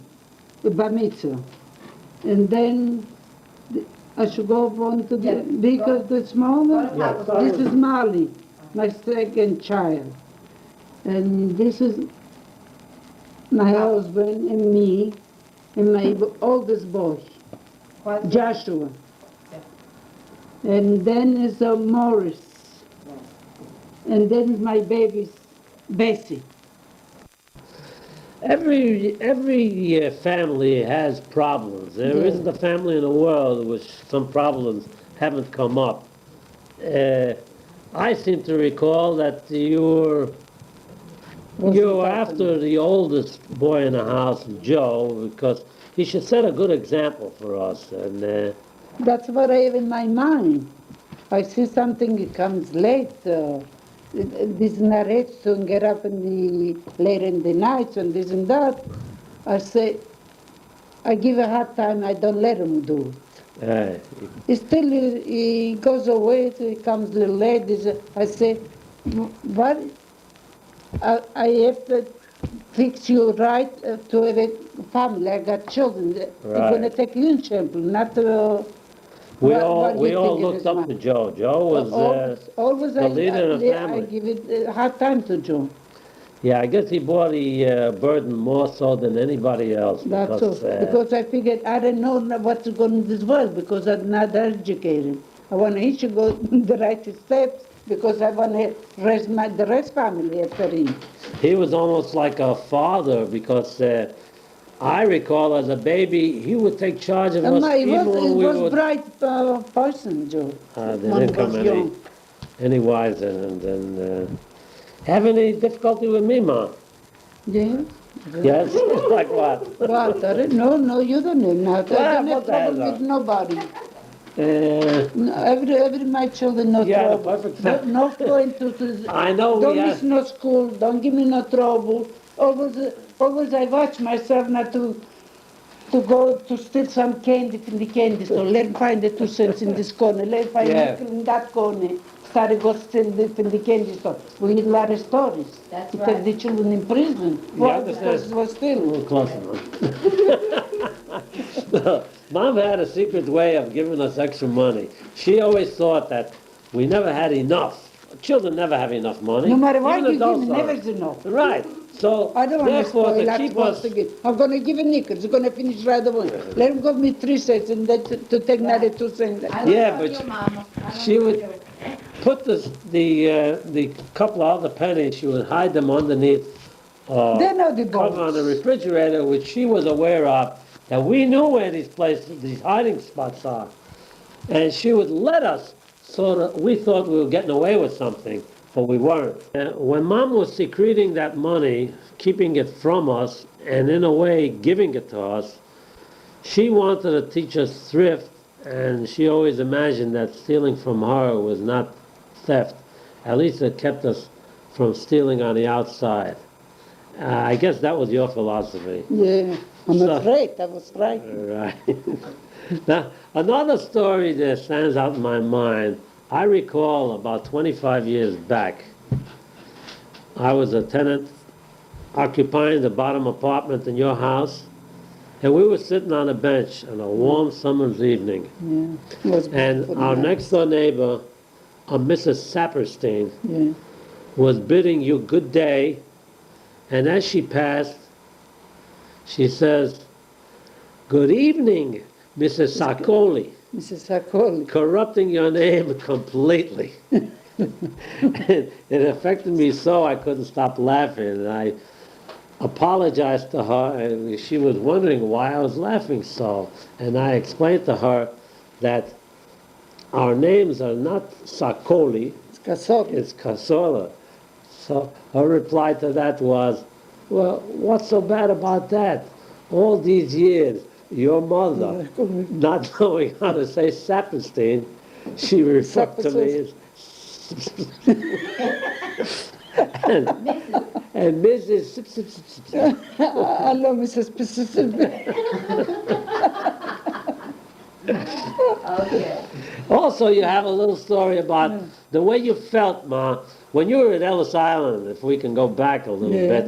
the bar mitzvah. And then I should go on to the bigger, the smaller. Yeah. This is Molly, my second child. And this is my husband and me and my oldest boy, Joshua. And then is Morris. And then is my baby, Bessie. Every family has problems. There Yeah. isn't a family in the world which some problems haven't come up. I seem to recall that you were after the oldest boy in the house, Joe, because he should set a good example for us. And That's what I have in my mind. I see something it comes late. This narrates to get up in the late in the nights and this and that. I say, I give a hard time. I don't let him do it. He still he goes away. He comes a little late. I say, what? I have to fix you right to have a family. I got children. They're going to Right. take you in sample, not we what all do we you all think it looked is, up Ma? to Joe. Joe was always the leader of the I family. give it a hard time to Joe. Yeah, I guess he bore the burden more so than anybody else. That's all. Because I figured I don't know what's going in this world because I'm not educated. I want he should go the right steps because I want to raise the rest family after him. He was almost like a father because I recall as a baby, he would take charge of us He even when we was were. bright person, Joe. They when didn't he was come young. any wiser. And have any difficulty with me, Mom? Yeah. Yes? Like what? What? No, you don't have nothing. I don't what have the hell, trouble with nobody. Uh, No, every my children no Yeah, the trouble. perfect family. Not going to I know don't we miss have. no school. Don't give me no trouble. Always I watch myself not to go to steal some candy from the candy store. Let him find the 2 cents in this corner. Let him find Yeah. nickel in that corner. Started go steal from the candy store. We hear a lot of stories. That's He right. take the children in prison. You Why? understand? Because it was A still. little closer, Mom. Mom had a secret way of giving us extra money. She always thought that we never had enough. Children never have enough money. No matter what Even you give adults me, never don't. is enough. Right. So I don't want to therefore, spoil to that keep once us, again. I'm going to give a nickel. It's going to finish right away. Let him give me 3 cents and then to take another 2 cents. Yeah, but she would put the couple of other pennies. She would hide them underneath They know the cover on the bones. refrigerator, which she was aware of. That we knew where these places, these hiding spots are, and she would let us. So that we thought we were getting away with something, but we weren't. When Mom was secreting that money, keeping it from us, and in a way giving it to us, she wanted to teach us thrift, and she always imagined that stealing from her was not theft. At least it kept us from stealing on the outside. I guess that was your philosophy. Yeah, I'm So- afraid. I was right. Right. Now, another story that stands out in my mind, I recall about 25 years back, I was a tenant occupying the bottom apartment in your house, and we were sitting on a bench on a warm summer's evening. Yeah. It was And beautiful our night. next door neighbor, Mrs. Saperstein, Yeah. was bidding you good day, and as she passed, she says, "Good evening, Mrs. Sarkoli," Mrs. Sakoli. corrupting your name completely. And it affected me so I couldn't stop laughing, and I apologized to her, and she was wondering why I was laughing so. And I explained to her that our names are not Sarkoli, It's Cassorla. it's Cassorla. So her reply to that was, "Well, what's so bad about that? All these years, your mother, not knowing how to say Saperstein, she referred to me as and Mrs. Hello, Mrs. Okay. Also, you have a little story about the way you felt, Ma, when you were at Ellis Island, if we can go back a little Yeah.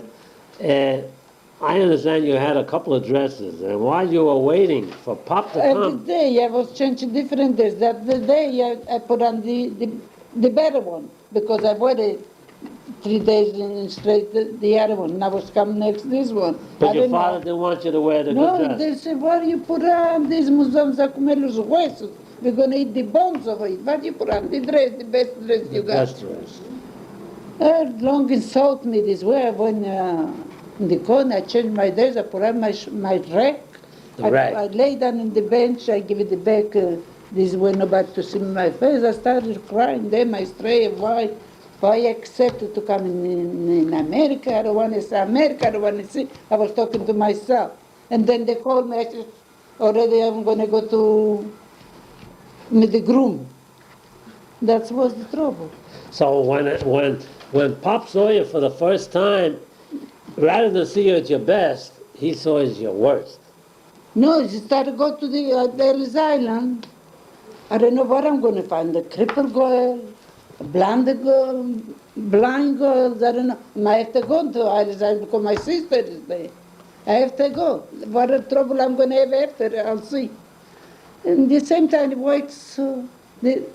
bit. I understand you had a couple of dresses, and while you were waiting for Pop to Every come, day I was changing different days. That the day I put on the better one because I wore it 3 days in straight the other one. And I was coming next this one. but I your don't know. father didn't want you to wear the good No, dress. they said, why do you put on this musamos a comer los huesos? We're going to eat the bones of it. Why do you put on the dress, the best dress you The got? best dress. Long insult me this way. When in the corner, I changed my dress, I put on my rack. The rag. I lay down in the bench, I give it the back, this way nobody to see my face. I started crying. Then I strayed, why I accepted to come in America. I don't want to see America, I don't want to see. I was talking to myself. And then they called me, I said, already I'm going to go to meet the groom. That was the trouble. So when Pop saw you for the first time, rather than see you at your best, he saw you as your worst. No, she started to go to the Ellis Island. I don't know what I'm going to find, a crippled girl, a blind girl, I don't know. I have to go to Ellis Island because my sister is there. I have to go. What a trouble I'm going to have after, I'll see. And the same time, it works the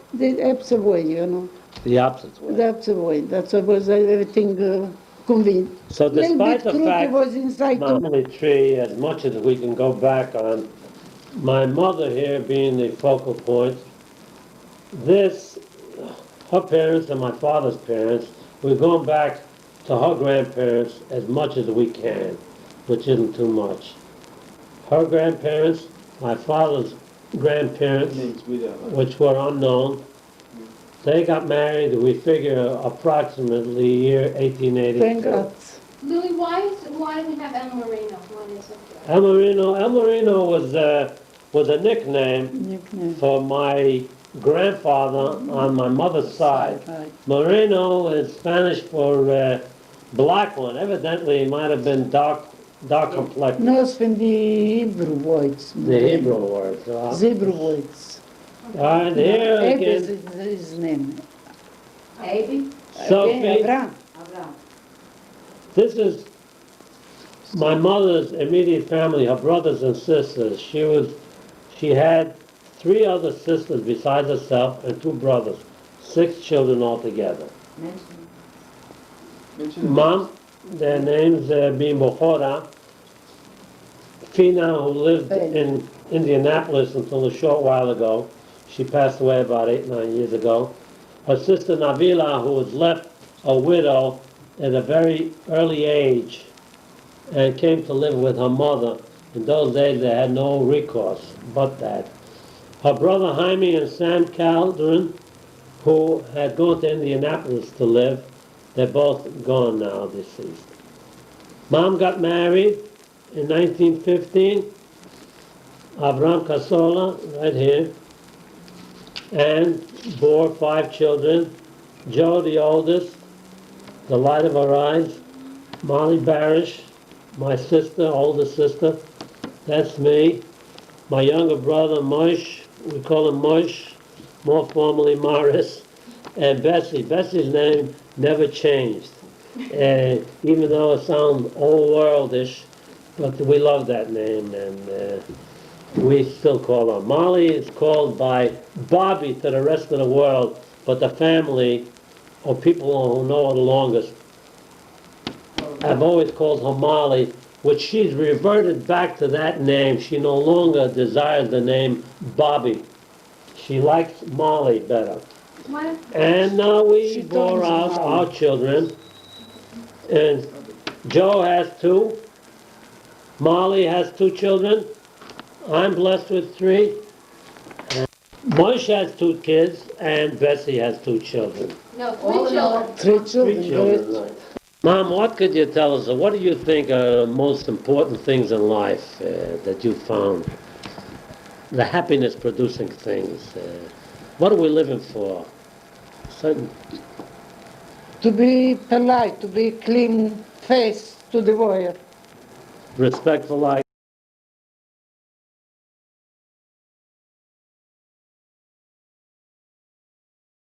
opposite way, you know. The opposite way. The opposite way. That's what was everything convenient. So despite the truth fact, was inside my too. family tree, as much as we can go back on, my mother here being the focal point, her parents and my father's parents, we're going back to her grandparents as much as we can, which isn't too much. Her grandparents, my father's grandparents, which were unknown, they got married, we figure approximately year Thank 1882. God. Louis, why do we have El Marino? What is it? El Marino was a nickname for my grandfather on my mother's side. Right. Moreno is Spanish for black one. Evidently, it might have been dark complected. No, it's from the Hebrew words. The Hebrew word. The Hebrew words. And here Eb is again, his name. Baby? Sophie, Abraham. Abraham. this is my mother's immediate family, her brothers and sisters. She had 3 other sisters besides herself and 2 brothers, 6 children altogether. Mom, their names being Bohora, Fina, who lived in Indianapolis until a short while ago. She passed away about 8-9 years ago. Her sister Navila, who was left a widow at a very early age and came to live with her mother. In those days, they had no recourse but that. Her brother Jaime and Sam Calderon, who had gone to Indianapolis to live, they're both gone now, deceased. Mom got married in 1915, Abraham Cassorla, right here, and bore 5 children. Joe, the oldest, the light of her eyes, Molly Barish, my sister, older sister, that's me. My younger brother, Mosh, we call him Mosh, more formally Morris, and Bessie. Bessie's name never changed. Even though it sounds old worldish, but we love that name, and we still call her. Molly is called by Bobby to the rest of the world, but the family, or people who know her the longest, have always called her Molly, which she's reverted back to that name. She no longer desires the name Bobby. She likes Molly better. Why, And now we She bore turns out Molly. our children, and Joe has 2, Molly has 2 children, I'm blessed with 3, and Moish has 2 kids, and Bessie has 2 children. no, 3 children. 3 3 children, children, great. right. Mom, what could you tell us, what do you think are the most important things in life that you found? The happiness producing things. What are we living for? Certain To be polite, to be clean face to the world. respectful, like